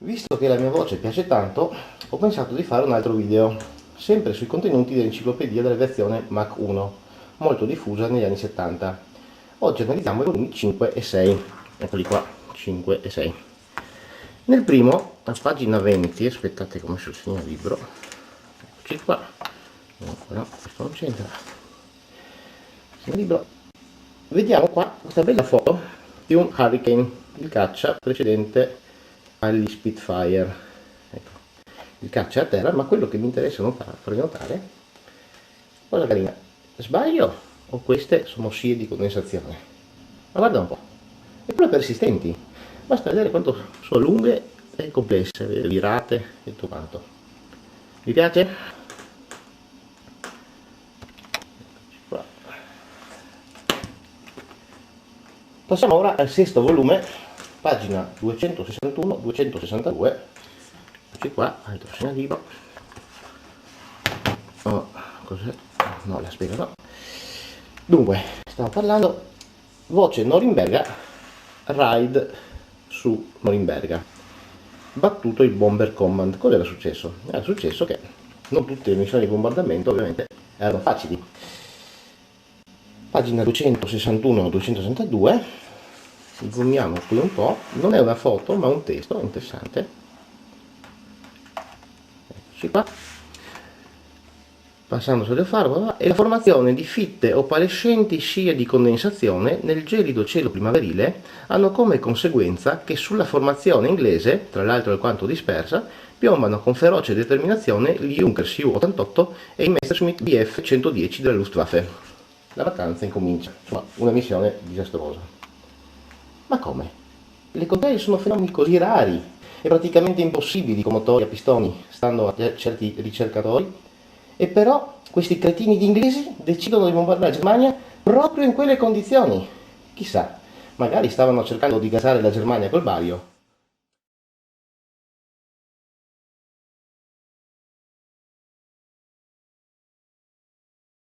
Visto che la mia voce piace tanto, ho pensato di fare un altro video, sempre sui contenuti dell'enciclopedia dell'aviazione Mach 1, molto diffusa negli anni 70. Oggi analizziamo i volumi 5 e 6. Eccoli qua, 5 e 6. Nel primo, a pagina 20, aspettate come sul segnalibro, eccoci qua, no, questo non c'entra, segnalibro, vediamo qua questa bella foto di un Hurricane, il caccia precedente agli Spitfire. Ecco, il caccia è a terra, ma quello che mi interessa farvi notare, cosa carina, sbaglio o queste sono scie di condensazione? Ma guarda un po', eppure persistenti, basta vedere quanto sono lunghe e complesse, virate e tutto quanto. Vi piace? Qua. Passiamo ora al sesto volume, pagina 261-262, eccoci qua, altro segnalibro. Oh, cos'è? No, la spiego no. Dunque, stiamo parlando voce Norimberga, raid su Norimberga, battuto il Bomber Command. Cosa era successo? Era successo che non tutte le missioni di bombardamento ovviamente erano facili. Pagina 261-262, zoomiamo qui un po', non è una foto ma un testo interessante. Eccoci qua. Passando sul faro, e la formazione di fitte opalescenti scie di condensazione nel gelido cielo primaverile hanno come conseguenza che sulla formazione inglese, tra l'altro alquanto dispersa, piombano con feroce determinazione gli Junkers Ju-88 e i Messerschmitt Bf-110 della Luftwaffe. La vacanza incomincia, insomma una missione disastrosa. Ma come? Le contrarie sono fenomeni così rari e praticamente impossibili con motori a pistoni, stando a certi ricercatori? E però questi cretini di inglesi decidono di bombardare la Germania proprio in quelle condizioni. Chissà, magari stavano cercando di gasare la Germania col bario.